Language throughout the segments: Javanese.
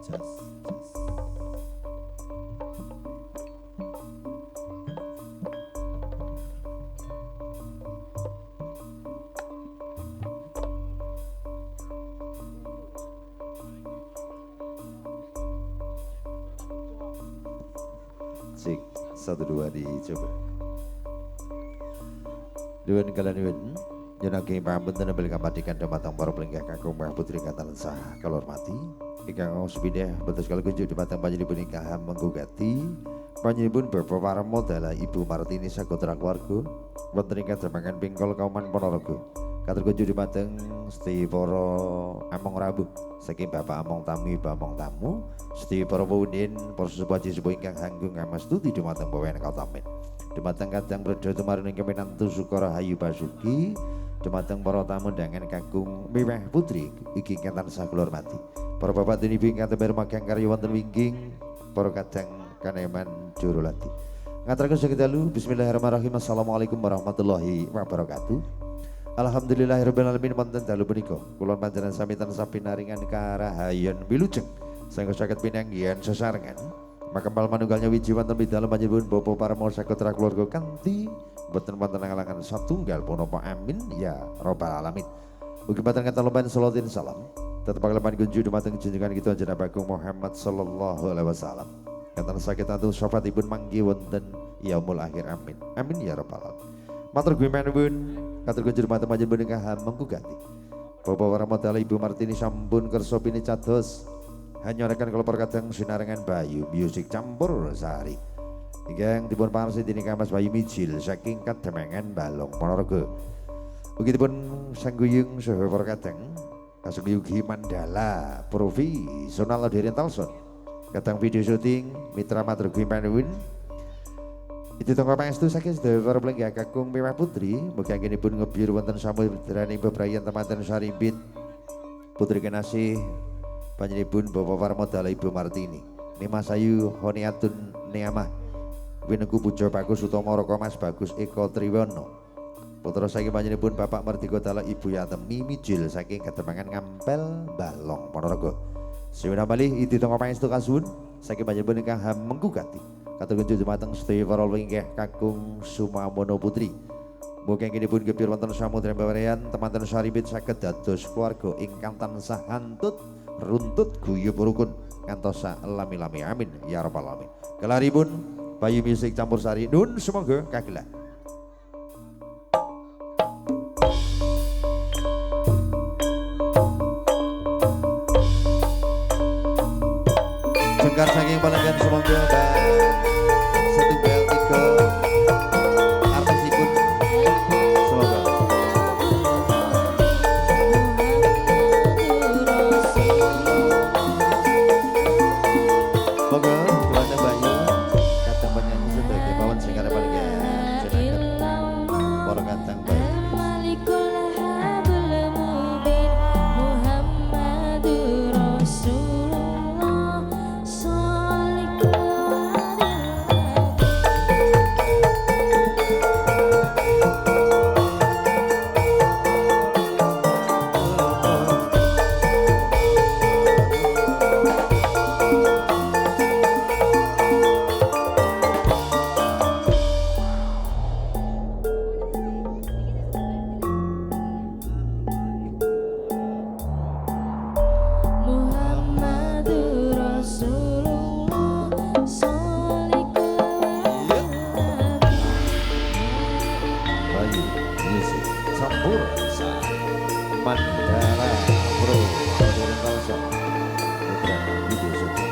Jas, jas. Cek, satu dua dicoba. Duan kalian duan. Jenaki pampunten beli kapadikan dumateng para pelinggah kakung mbah putri katan sah kalormati. Ingkang supidah betus kalau kunjuk dumateng panjenenganipun ingkang menggugati panjenenganipun Bapak Parmo dalah Ibu Martini sagotra keluarga wonten ingkang dremangan Pingkol Kauman Ponorogo. Katur kunjuk dumateng sedaya para among rabu saking Bapak Among Tamu Ibu Among Tamu, sedaya para pundhen para sesepuh sesepuh ingkang hanggung ngamastuti dumateng bawen katamin. Dumateng kadang bredha tumarin ingkang pinantu Sukara Hayu Basuki. Dumateng para tamu undangan kakung Miwah Putri iki ingkang tansah kula hormati. Para bapak dan ibu ingkang tembe rumagang karya wonten wingking, para kadang kaneman Jurulati. Ngaturaken sekedalu bismillahirrahmanirrahim. Assalamualaikum warahmatullahi wabarakatuh. Alhamdulillahirabbil alamin wonten dalu punika kula panjenengan sami tansah pinaringan karahayan wilujeng saengga saged pinanggihan sesarengan. Makempal manunggalnya wiji wonten pidalem panjenengan Bapak Parmo sagotra keluarga kanthi boten wonten ngalangan satunggal punapa amin ya rabbal alamin. Ugi boten kata lemban salatin salam tetep kalepan kunju dumateng junjungan kita jenengan Bagong Muhammad sallallahu alaihi wasallam. Katan sakit atu syafaatipun manggi wonten yaumul akhir amin. Amin ya rabbal alamin. Matur gumanipun katur kunju dumateng panjenengan ingkang menggugati. Bapak Parmo dalah Ibu Martini sampun kersa pinicados hanya rekan kalau perkadang sinarengan Bayu musik campur sehari ingkang dipun parsi dening Mas Bayu Mijil saking Kademangan Balong Ponorogo. Begitupun sangguyung saha perkadang kasugiyugi Mandala profesional Oriental Sound kadang video syuting mitra matur gumanipun itu tonggo pangestu saking sedaya para pelinggah kakung Miwah Putri mugi anggenipun ngebyur wonten samudraning bebrayan temanten Saribit Putri Kenasih panjenenganipun Bapak Parmo dalah Ibu Martini Nimas Ayu Honiatun Niamah Winengku Pujo Bagus Utomo Roko Mas Bagus Eko Triwono putra saking panjenenganipun Bapak Martiko dalah Ibu Yatemi Mijil saking Kademangan Ngampel Balong Ponorogo. Siwina malih idi tonggo pangestu kasuwun saking panjenenganipun ingkang menggugati katur kunjuk dumateng sedaya para linggih kakung Sumamono Putri. Mugi anggenipun gebir wonten samudra bebrayan temanten Saribit saged dados keluarga ingkang tansah hantut runtut guyub rukun ngantos lami-lami amin ya rabbal alamin. Kelaripun Bayu Musik Campur Sari nun semoga kagelah. Jengkar saking Palenggan semoga setunggal tiga artisipun semoga. Moga dumateng Bayu kadang penyanyi sebagai bawon sing arep Palenggan jenengan para kadang Bayu. Bayu Musik Campur Sari Mandala Pro Oriental Sound putra video syuting.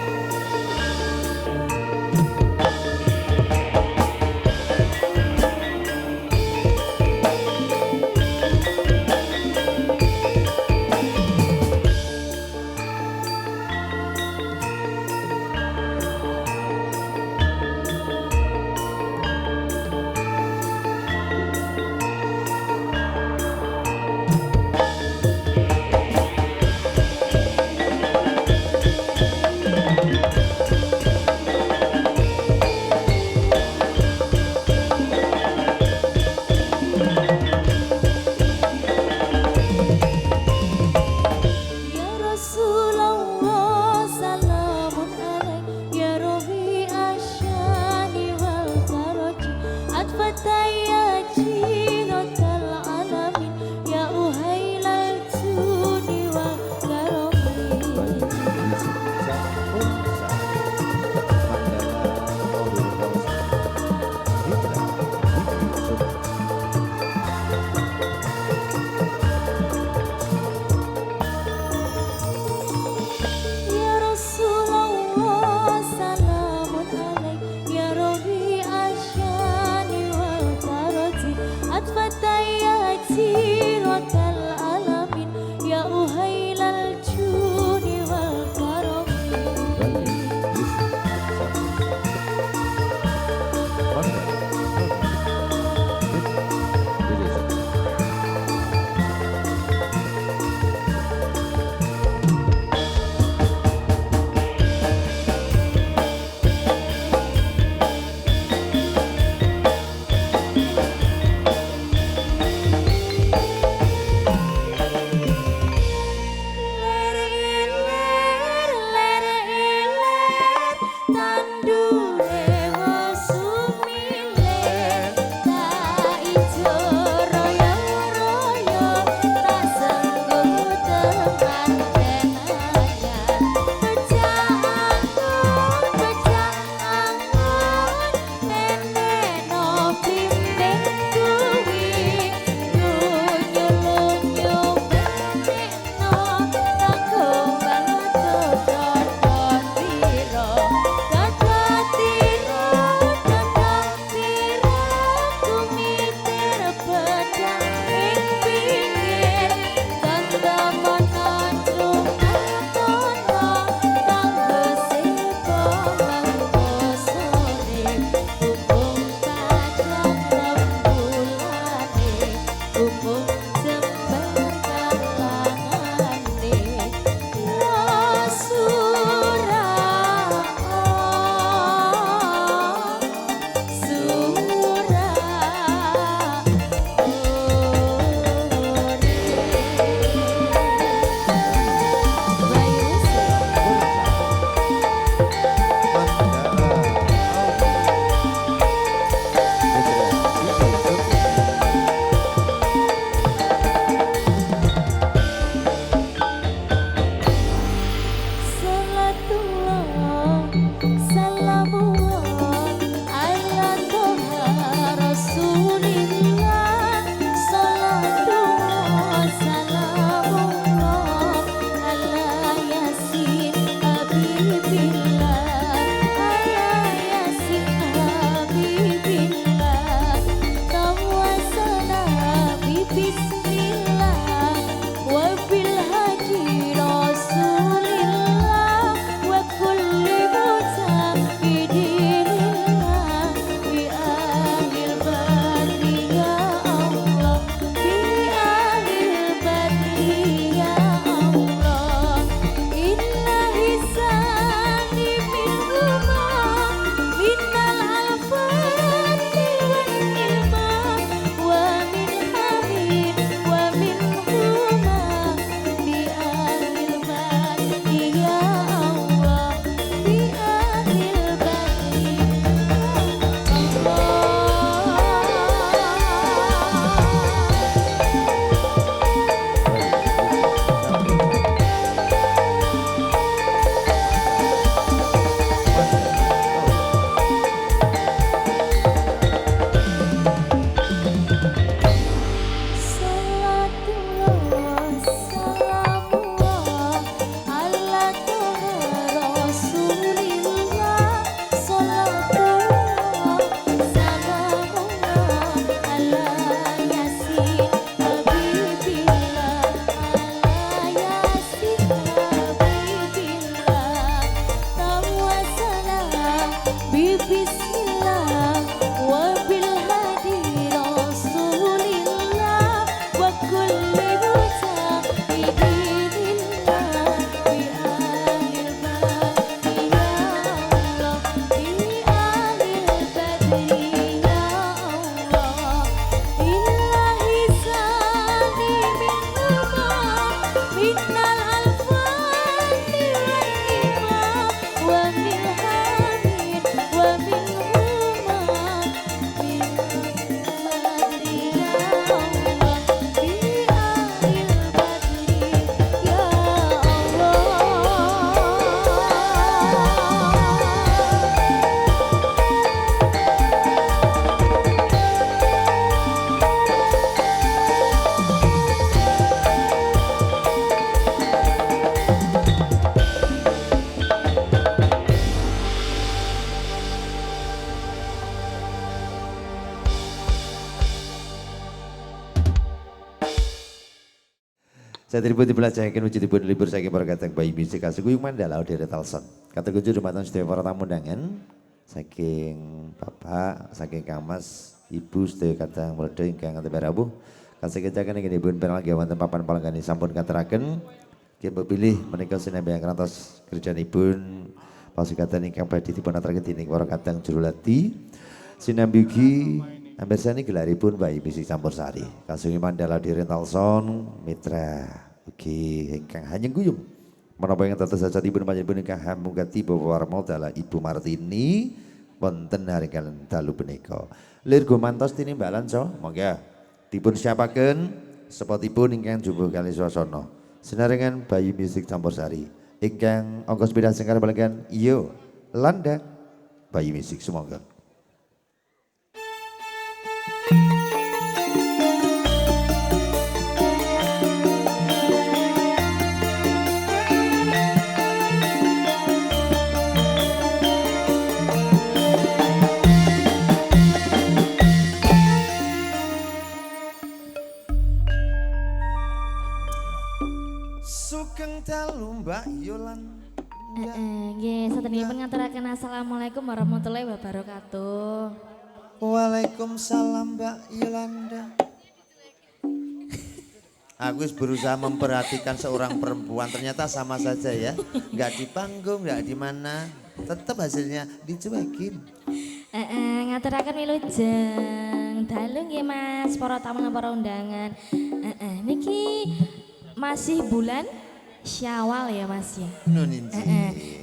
Saya tribun dibelajahaken wujudipun libur saking para kateng bayi musik kasuguyung mandala Odere Talson. Kata kunjur dumateng sedaya para tamu undangan saking Bapak, saking Kang Mas, Ibu sedaya kateng mledhe ingkang ngantos rawuh. Kasegejaken ingginipun penalgi wonten papan palenggani sampun kateraken. Nggih pilih menika sinambi kantos kerjanipun pasugatan ingkang badhe dipun aturaken dening para kateng juru lati. Sinambi ugi ambersani gelaripun bayi musik campursari. Kasunging mandala Odere Talson mitra ugi ingkang hanyeng guyung. Menapa ingkang dados hajatipun panjenengan ingkang hamugati Bapak Warmo dalah Ibu Martini wonten haringan dalu punika. Lir gumantos tinimbalan so, monggo dipun siapaken spotipun ingkang jumbo kali swasana. Sinarengan bayi musik campursari ingkang angka sepeda singkar balengan iyo landa bayi musik sumangga. Sugeng dalu Mbak Yolanda. Nggih, satenipun ngaturaken assalamualaikum warahmatullahi wabarakatuh. Waalaikumsalam Mbak Yolanda. Aku berusaha memperhatikan seorang perempuan, ternyata sama saja ya. Nggak di panggung, nggak di mana, tetap hasilnya dicuekin. Ngaturaken wilujeng dalu nggih Mas, para tamu lan para undangan. Niki masih bulan Syawal ya Mas ya.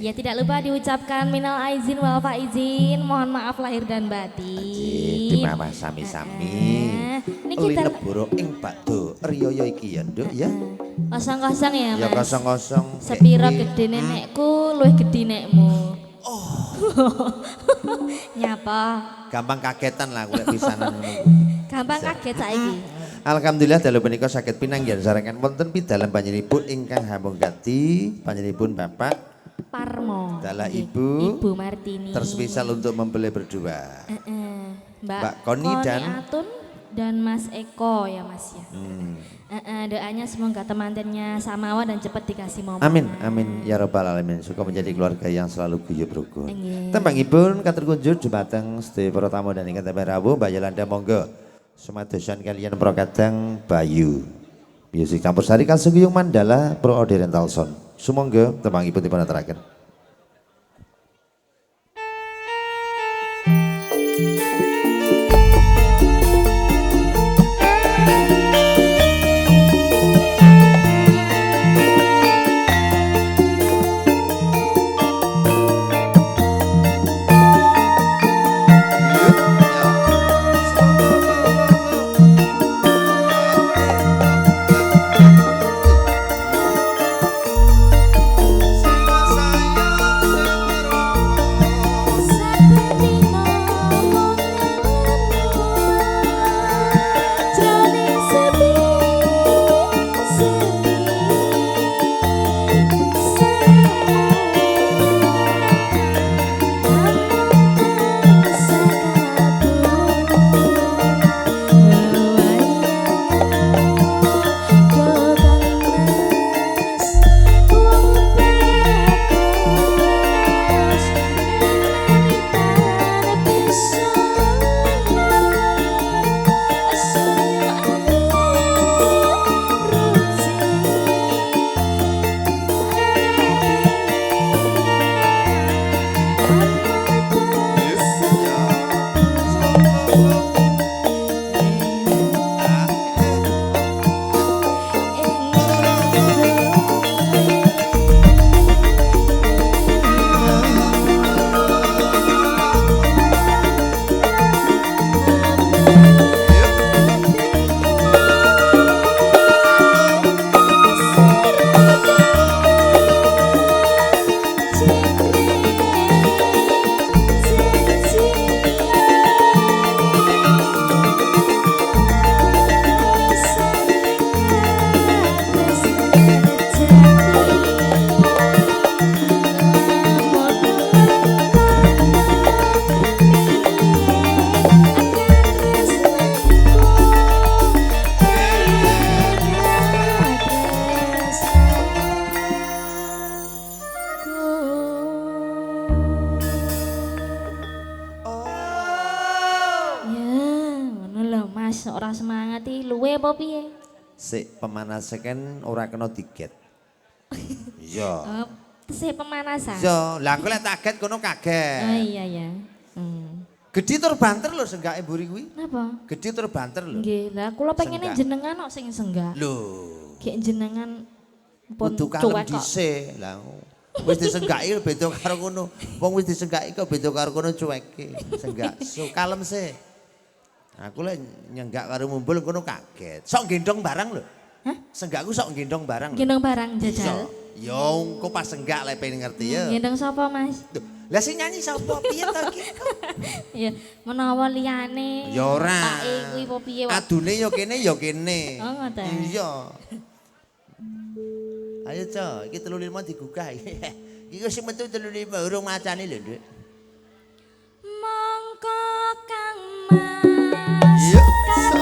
Ya tidak lupa diucapkan minal aizin wal faizin, mohon maaf lahir dan batin. Dimama sami-sami. Niki leboro ing bakdo riyaya iki ya Nduk ya. Kosong-kosong ya Mas. Ya kosong-kosong. Sepiro gede nenekku, luwih gede nekmu. Oh. Nyapa? Gampang kagetan lah aku lek pisanan ngono. Gampang kaget saiki. Alhamdulillah dalu punika saged pinanggih sarengan wonten pidhalan panjenenganipun ingkang hamugati panjenenganipun Bapak Parmo. dalah Ibu Martini. Terspesial untuk membeli berdua. Mbak Koni dan Atun dan Mas Eko ya Mas ya. Doanya semoga temantennya samawa dan cepat dikasih momen. Amin, amin ya robbal alamin. Suka menjadi keluarga yang selalu guyub rukun. Nggih. Tembangipun katerkunjur dumateng sedaya para tamu dan ingkang tambah rawuh Mbak Yolanda monggo. Sumadosan kalian pro kadang Bayu. Musik campursari kasugiyung mandala Pro Odere Talson. Sumangga tembangipun dipun aturaken. Saya tambah semangat iki luwe apa piye? Sik pemanasan kan ora kena tiket. Iya. Tesih pemanasan. Iya, lah aku lek kaget kono kaget. Oh iya ya. Gedhi tur banter lho senggake mburi kuwi. Napa? Gedhi tur banter lho. Nggih, lah kula pengene Senggak. jenengan kok sing senggak. Lho, Gek jenengan pun kudu kalem cuek kok. dhisik. Lah wis disenggaki beda karo ngono. Wong wis disenggaki kok beda karo kono cueke. Senggak. So kalem sih. Aku lek nyenggak karo mumbul kono kaget. Sok gendong barang lho. Hah? Senggakku sok gendong barang lho. Gendong barang jajal. Yo, engko pas senggak lek pengen ngerti ya. Gendong sapa, Mas? Duh, lah sing nyanyi sapa piye ta iki? Ya, menawa liyane. Ya ora. Pake kuwi apa piye wae. Adune yo kene yo kene. Oh, ngoten. Iya. Ayo, Cok, iki 35 digugah. Iki sing metu 35 urung macane lho, Nduk. Mongko Kang Mas. Iya, so.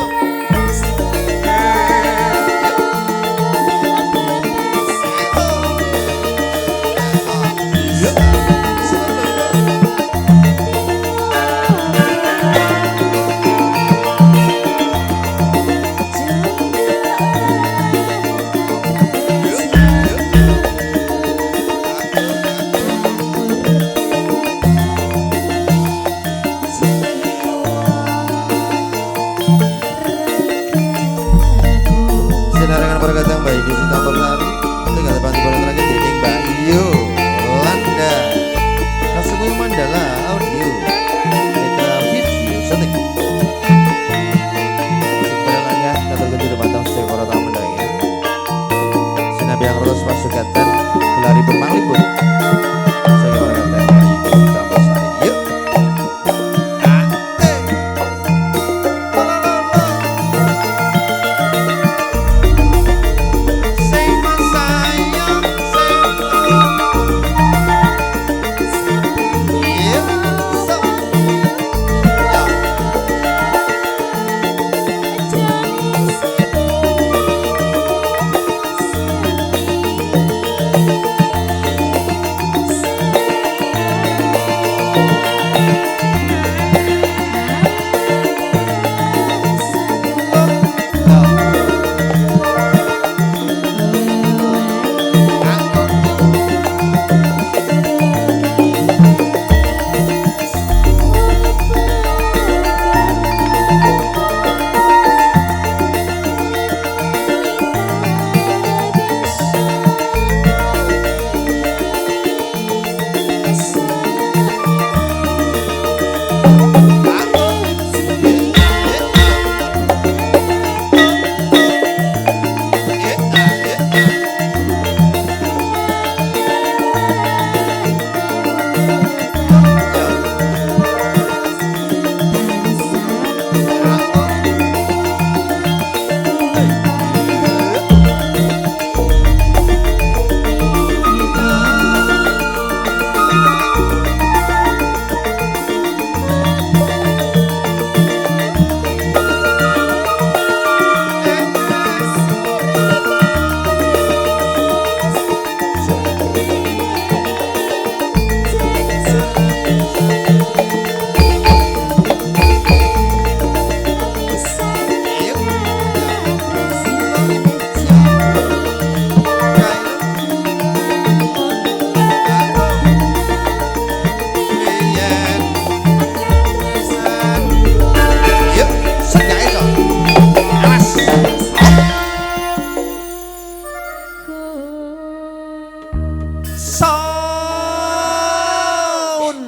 Sinarangan perkataan Mbak Ibu Sita Bersari dengan bantu bola terakhir dari Mbak Iyo Landa Kasugui Mandala Audio Mitra Video Setik Berlangga kata kunci di batang sekor tamu mendangi Sinabiang rotos pasukatan gelari berpangliput saya orang kata Mbak Ibu Sita Bersari yuk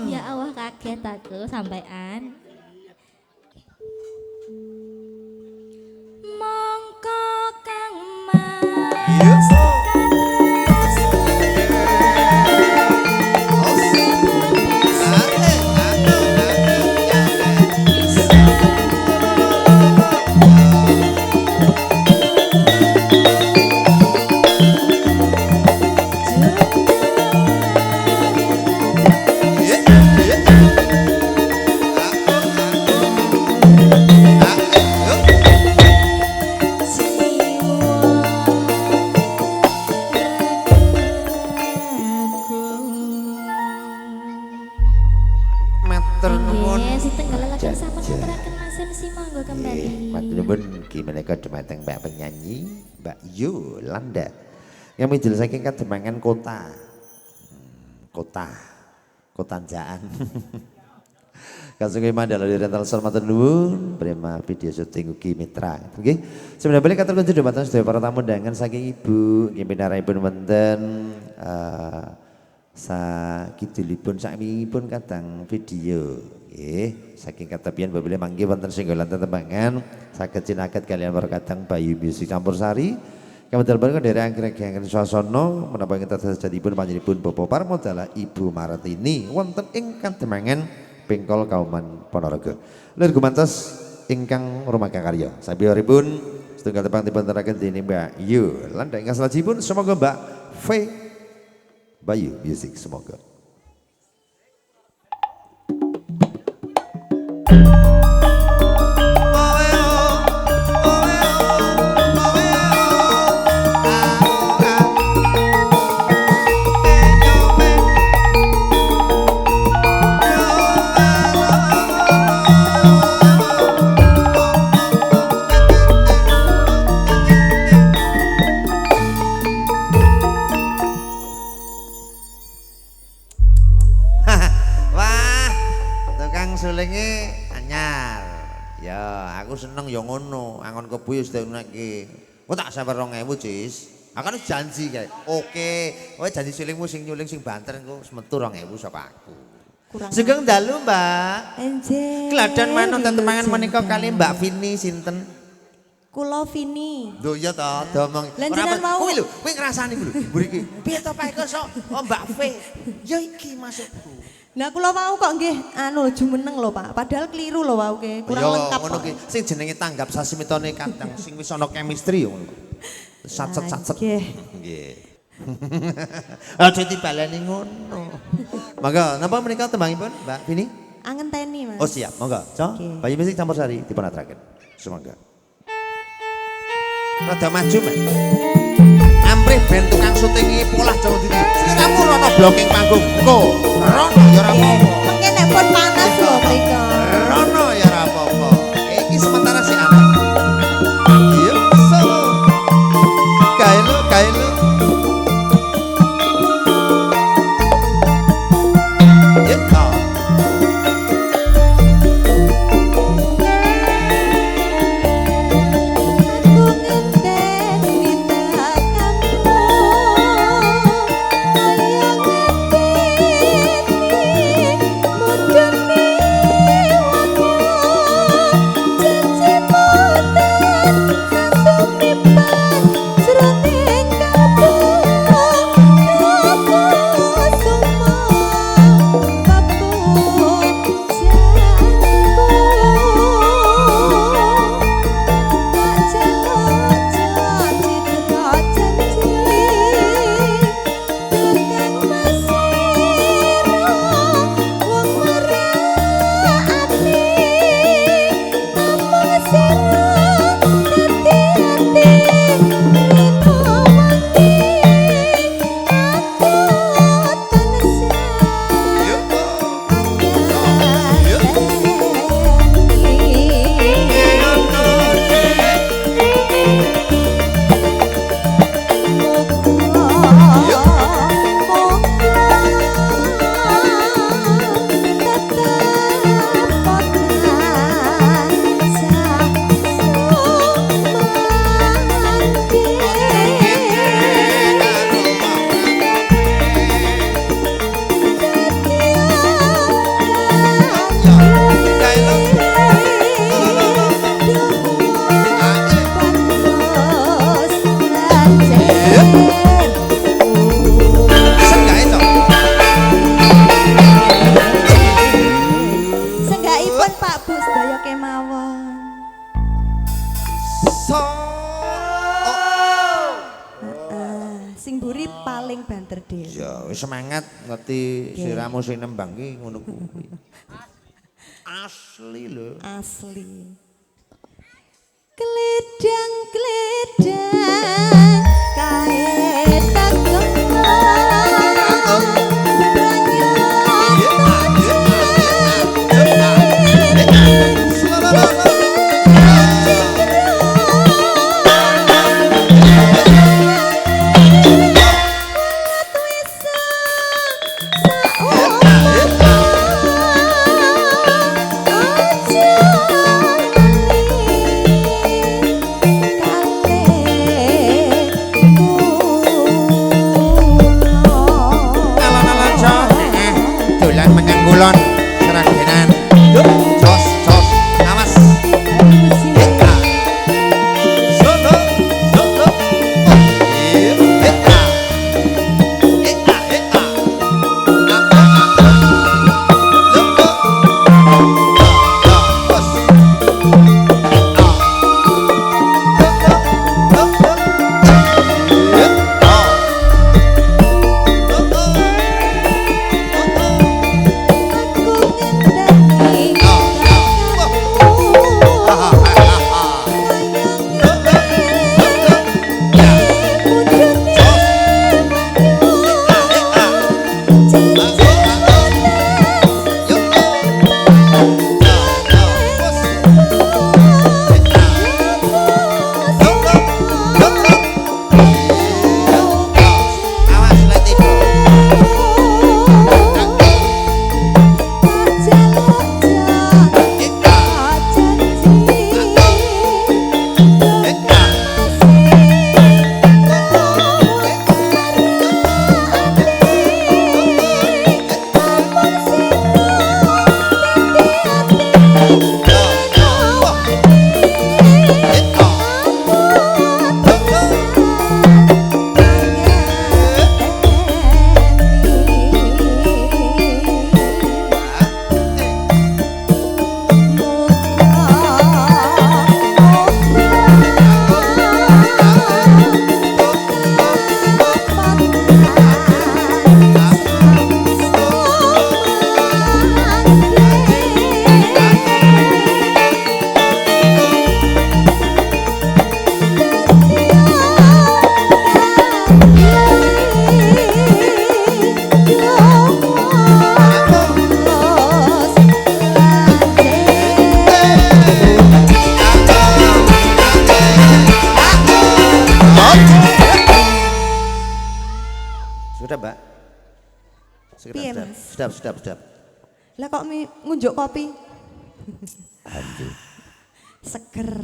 Ya Allah kaget aku sampean. Mongko Kang Mas. menika dumateng Mbak penyanyi Mbak Yolanda. Yang menjelaskan kademangan kota. Kotanjaan. Kasungke mandala di rental salmatur nuwun prema video syuting ugi mitra. Nggih. Sebenarnya balik katur kunjuk dumateng sedaya para tamu undangan saking Ibu nggih pinarahipun wonten sakidulipun sakmingipun kadang video nggih saking katepian babile mangke wonten singgolan tetembangan saged cinaket kalian para kadang Bayu Music Campursari. Kemudian bareng dari anggrek-anggrek swasana menapa ingkang terjadipun panjenenganipun Bapak Parmodala Ibu Martini wonten ing kademangan Bengkol Kauman Ponorogo. Lur gumantos ingkang rumaga karya. Sabiyoripun setunggal tepang dipun-teraken dening Mbak Yolanda ingkang salajengipun semoga Mbak V Bayu Music semoga. Sulenge anyar. Ya, aku seneng ya ngono. Angon kebu ya sedheunake. Kok tak sewer 2000, Cis. Aku kan janji kae. Oke, kowe janji sulingmu sing nyuling sing banter engko wis metu 2000 sapa aku. Sugeng dalu, Mbak. Enjing. Gladhan manut tetemangan menika kali Mbak Vini sinten? Kula Vini. Lho iya to, domong. Lanjutan mau. Kuwi lho, kowe ngrasani lho. Mriki. Piye to Pak Eko sok Mbak V? Ya iki maksudku. Nah kula mau kok nggih anu jumeneng lho Pak. Padahal keliru lho wauke. Kurang lengkap ngono kok. ki sing jenenge tanggap sasimitone kadang sing wis ana chemistry ngono. Sat-sat. Nggih. Aja dibaleni ngono. Monggo, napa menika tembangipun Mbak Vini? Angenteni Mas. Oh siap, monggo. So, Bayu Music Campursari dipun aturaken. Sumangga. Rada maju, Mas. Amrih ben tukang syuting iki polah Jawa Dini. Kamu rono blocking panggung. Engko rono ya ora apa-apa. Mengke nek pun panas lho mriko. Rono ya ora apa-apa. Iki sementara si anak. Iya, so. Kailo. Ya, oh. Semangat ngerti siramu sing nembang ki ngono kuwi. Asli lho. Asli. Gledang kae takon. Sudah, Mbak? Piye, Sudah, Mas? sudah. Lah kok ngunjuk kopi? Anjir. Seger.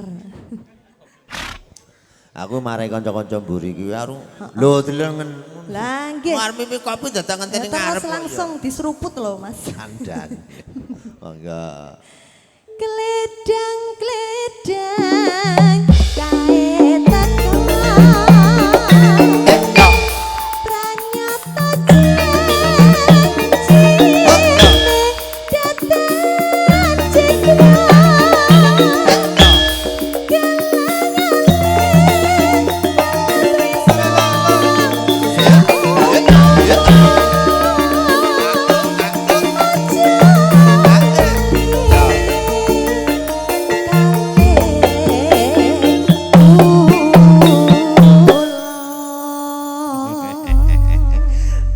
Aku marai kanca-kanca mburi kuwi karo lho delengen. Lah nggih. Arep pipi kopi datang ngenteni Terus ngarep. langsung diseruput loh Mas. Kandang. Monggo. Gledang-gledang kaetan pranyata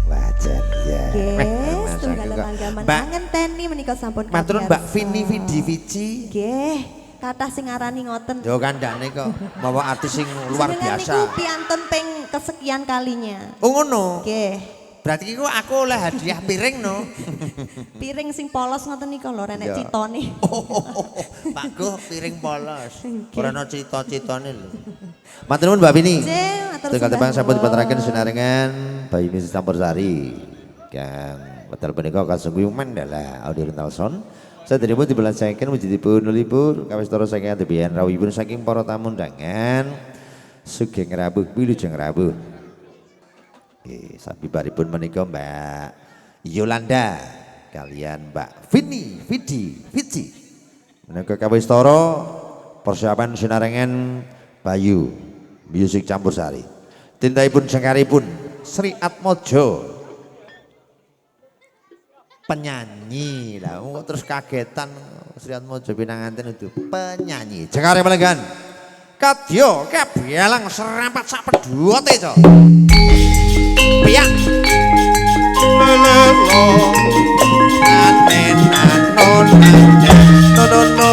Wajan ya. Mbak ngenteni menika sampun Matur kabiar. Mbak Vini Vidi Vici. Nggih, kathah sing ngarani ngoten. Yo kandhane kok mawa artis sing luar Jenengan biasa. niku piantun ping kesekian kalinya. Oh ngono. Nggih. Berarti iku aku oleh hadiah piring no. Piring sing polos ngoten niku lho renek Ya. citone. Pak Go piring polos. Ora ana cita-citane lho. Matur nuwun Mbak Vini. Nggih, matur Tunggal tebang sembah sampun nuwun. dipateraken sinarengan Bayu Misi Campursari. Kang Betal punika kasungguh mandala audio rental sound. Saderipun dibelajaken wujudipun nulipur kawistara saking adebian rawuhipun saking para tamu undangan. Sugeng rawuh wilujeng rawuh. Nggih, sabibaripun menika Mbak Yolanda kalian Mbak Vini Vidi Vici. Menika kawistara persiapan sinarengan Bayu Music Campursari. Tintaipun sengkaripun Sri Atmojo. Penyanyi lah, terus kagetan Sri Atmojo pinanganten itu penyanyi. Jengare melenggan. Kadya kebelang serapat sak pedote co. Piyak. Lelo. Anenan no.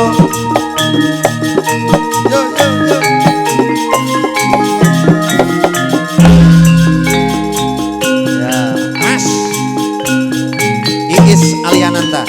Yo. Ya, Mas. Iis Aliananta.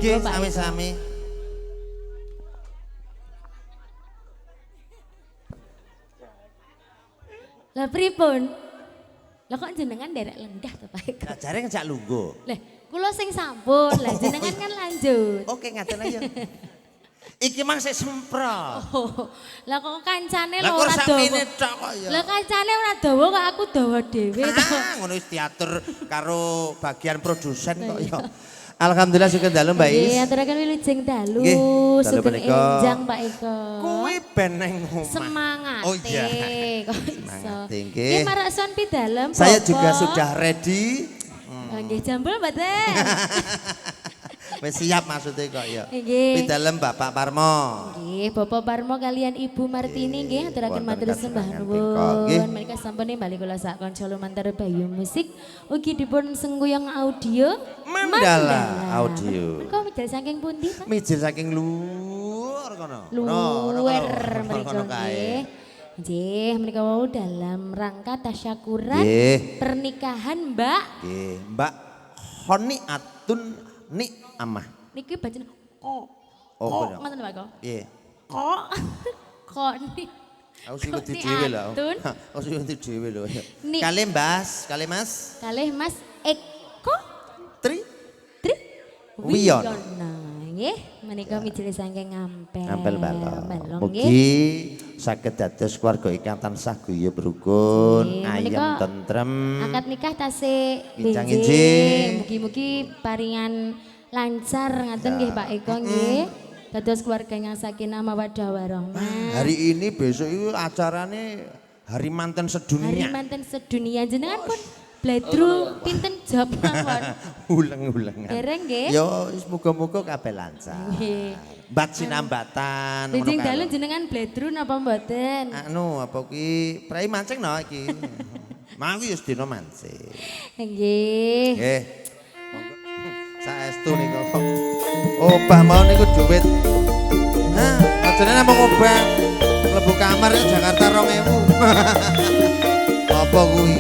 Nggih, sami-sami. Lah pripun? Lah kok jenengan derek lenggah to Pak Eko? Lah jare ngejak lungguh. Lah kula sing sampun, lah jenengan kan lanjut. Oke, ngaten aja. Iki mang sik semprot. Oh, lah kok kancane Lah lho kok ora sakmene dawa. tok kok ya. Lah kancane ora dawa kok aku dawa dhewe to. Ngono wis diatur karo bagian produsen kok ya. Alhamdulillah sugeng dalu Mbak Is. Nggih, aturaken wilujeng dalu. Nggih, dalu Sugeng menika. enjang Pak Eko. Kuwi ben nang omah. Semangat. Oh iya. Kok iso. Semangate, nggih. Nggih, marak son pidalem. Saya Bapak. juga sudah ready. Nggih, jambul mboten. Wis siap maksudnya kok ya. Nggih. Pidalem Bapak Parmo. Nggih, Bapak Parmo kalian Ibu Martini nggih aturaken wonten matur sembah kasenengan tingkol, nggih. nuwun. Menika sampun bali kula sak kanca lumantar Bayu Musik ugi dipun sengguyang audio Mandala Audio. Kok medal saking pundi, Pak? Mijil saking luar kono. Luwer menika kono kae. nggih. Nggih, menika wau dalam rangka tasyakuran Nggih. pernikahan Mbak. Nggih, Mbak Honi Atun Ni Amah. Niki bacaan kok. Oh, Kok bener. ngoten Pak kok. Nggih. Kok. Kok nih. Aku sing ngerti Ni dhewe lho. Atun. Aku sing ngerti dhewe lho. Ni- Kali Mas, kali Mas. Kalih Mas Eko Tri Tri Wiyono. Wiyono nggih menika mijil saking ngampel. Ampel balong. Balong, nggih. Mugi saged dados keluarga ingkang tansah guyub rukun, Nggih, ayem menika tentrem. Akad nikah tasih Injang-injing. benjing. Mugi-mugi paringan lancar ngaten nggih Pak Eko nggih. Dados keluarga yang sakinah mawaddah warahmah. Hari ini besok itu acarane Hari Manten Hari Sedunia. manten sedunia jenengan pun bledru pinten job mawon. Uleng-ulengan. Dereng nggih. Yo wis muga-muga kabeh lancar. Nggih. Bat sinambatan ngono Dijing kae dalu lho. jenengan bledru napa mboten? Anu apa ki prei mancing no iki. Mau yo sedina mancing. Nggih. Nggih. Monggo. Saestu niku kok. Obah mau niku duit. Hah, ajane namung obah. Mlebu kamar ya Jakarta 2000. Apa kuwi?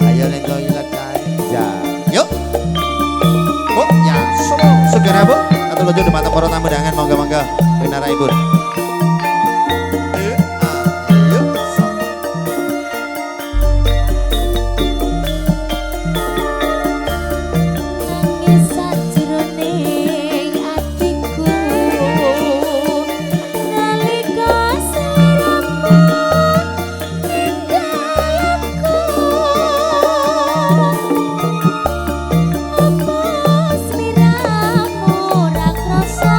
Ayo ning toilet kae. Ya. Yuk. Bu, ya, solo. Segera Bu. Atur lucu di mata para tamu undangan monggo-monggo. Winaraipun. Yuk. So. Nangis sajroning atiku nalika sliramu ninggalku apa sliramu ora krasa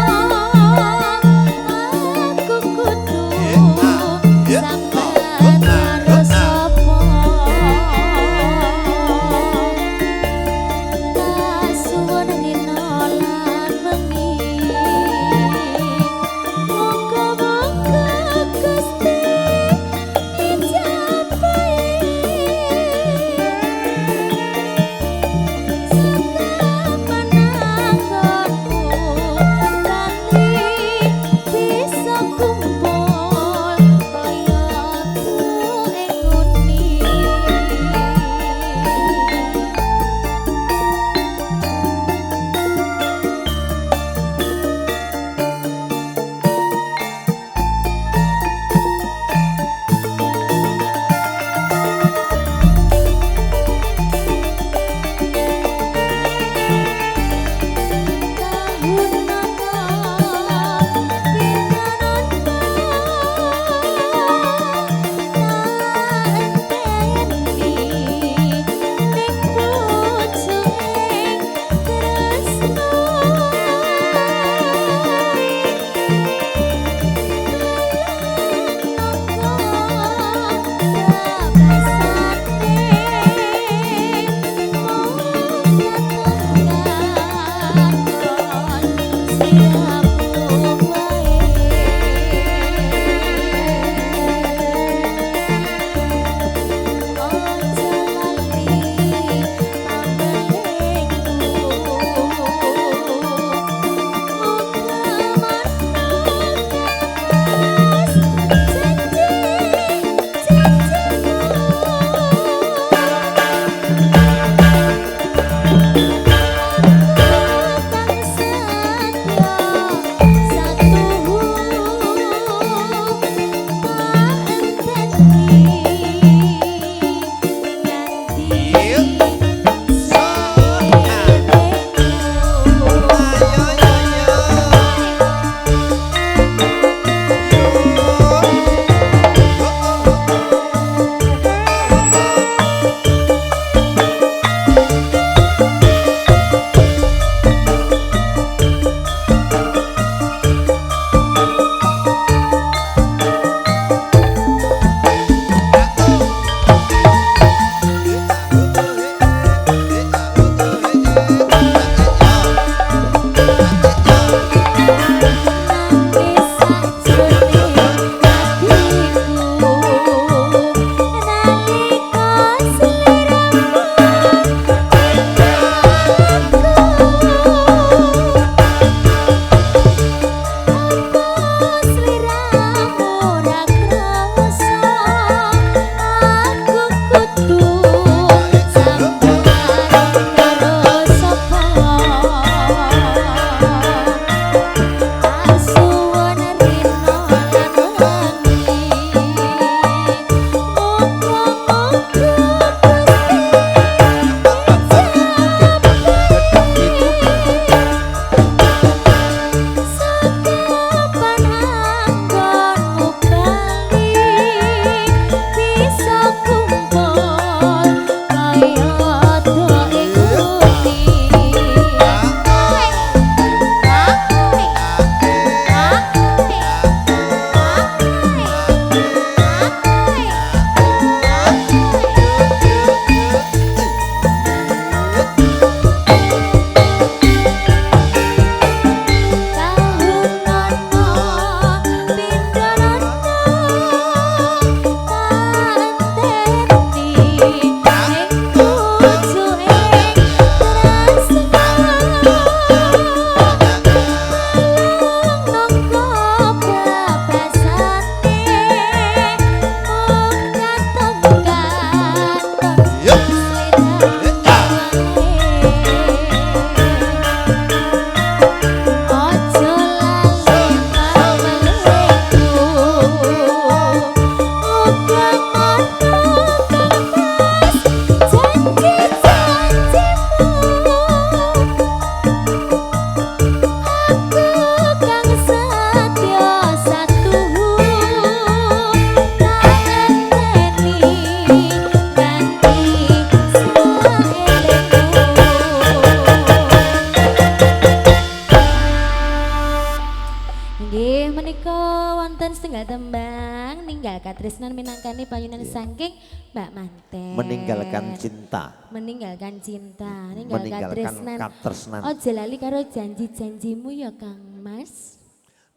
setunggal tembang ninggal katresnan minangkani payunan saking Mbak Manten. Meninggalkan cinta. Meninggalkan cinta, ninggal Meninggalkan katresnan. katresnan. Ojo lali karo janji-janjimu ya Kang Mas.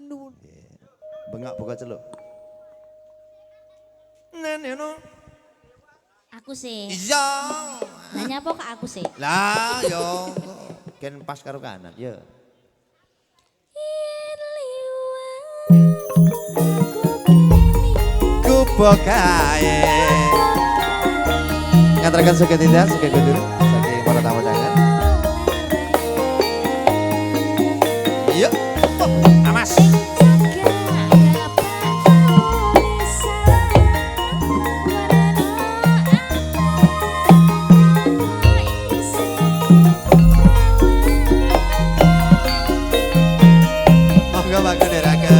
Nun. Bengak buka celuk. Aku sih. Iya. Nanya apa ke aku sih? Lah yo ken pas karo kanan yo. Kupokae. Ngaturaken suka tidak suka kudur saking para tamu undangan. Iya. Amas. Monggo mangga deraken.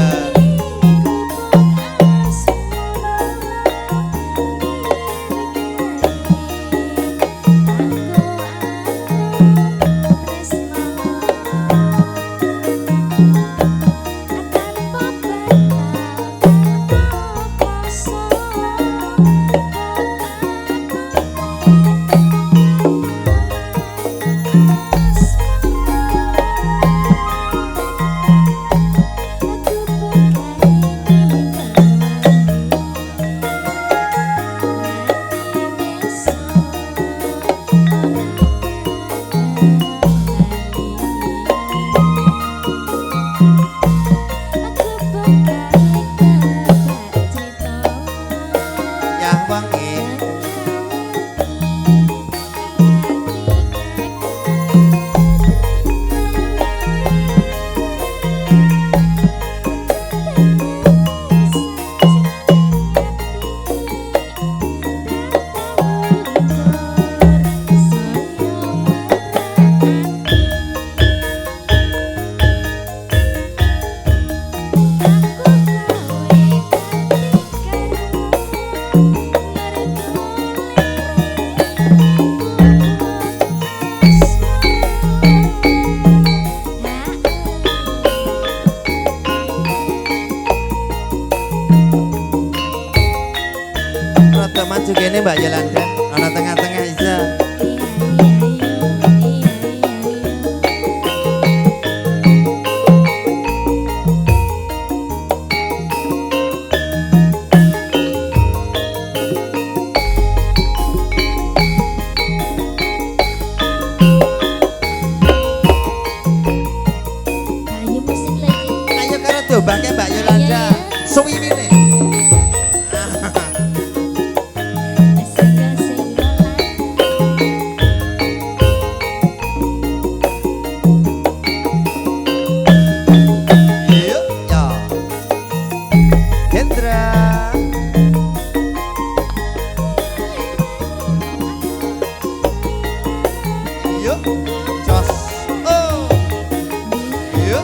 Yah wangi. Rada maju kene Mbak Yolanda, ana tengah-tengah isa. Ayo musik lagi. Ayo karo dobake Mbak Yolanda. Suwiwine. Iya, ya. Hendra. Iya, jos. Oh. Iya.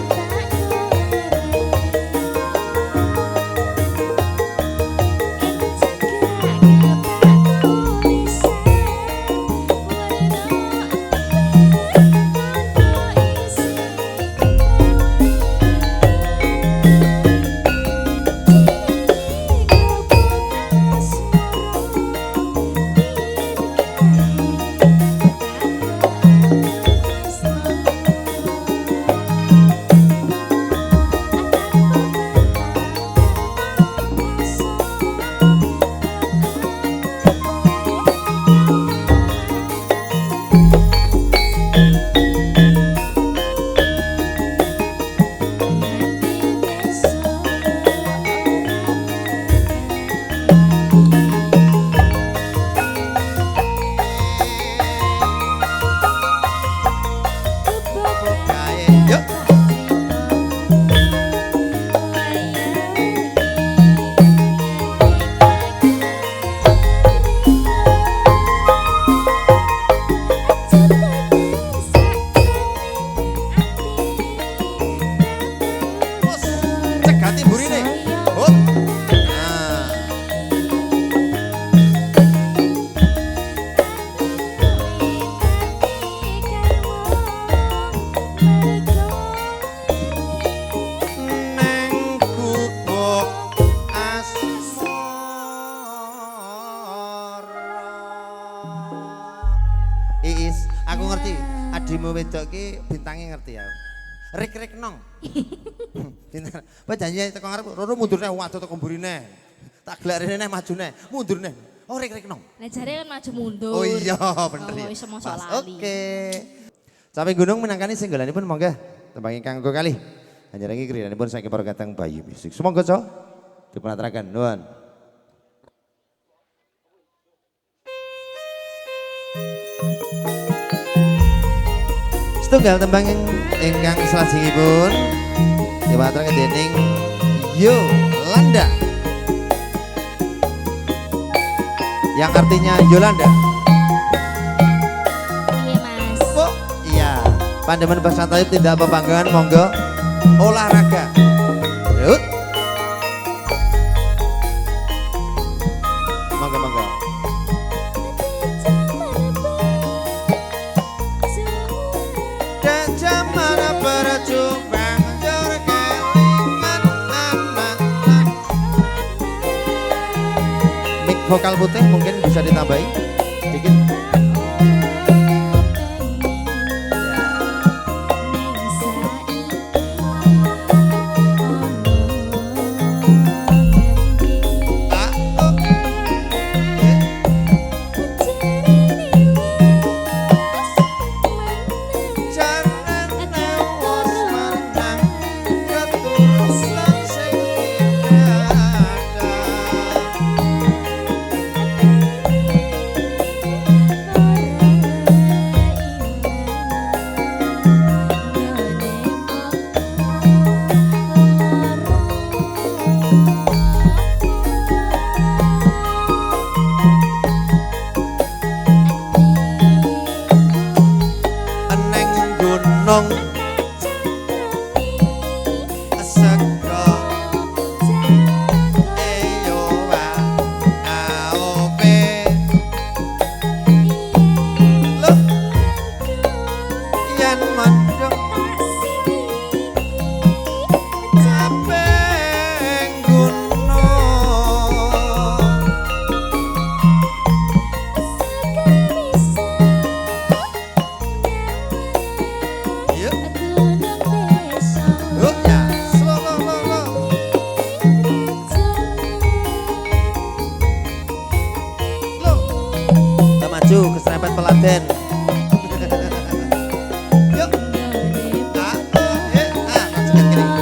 Adimu wedok ki bintangnya ngerti ya. Rik nong. Bintang. Apa janji teko ngarep Roro mundur neh waduh teko mburine. Tak gelarene neh maju neh, mundur neh. Oh rik nong. Lah jare kan maju mundur. Oh iya bener ya. Oh, iso mosok Pas, lali. Oke. Sampai gunung menangkani singgalanipun monggo tembang ingkang nggo kali. Panjenengan iki kriyanipun saking para kateng Bayu Musik. Sumangga so dipun aturaken nuwun. Setunggal tembang ingkang salajengipun diwaturaken dening Yolanda. Yang artinya Yolanda. Iya Mas. Oh iya, pandemen pesantren tidak pembanggaan monggo olahraga. Yuk. Monggo. Dan zaman berjuang jor kelingan Mik vokal putih mungkin bisa ditambahi sedikit. Keserempet peladen. Yuk. Masukkan gini.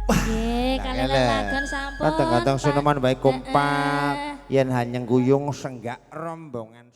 Nggih, kalian lagon sampun. Kadang-kadang sineman baik kompak, yen hanyang guyung senggak rombongan.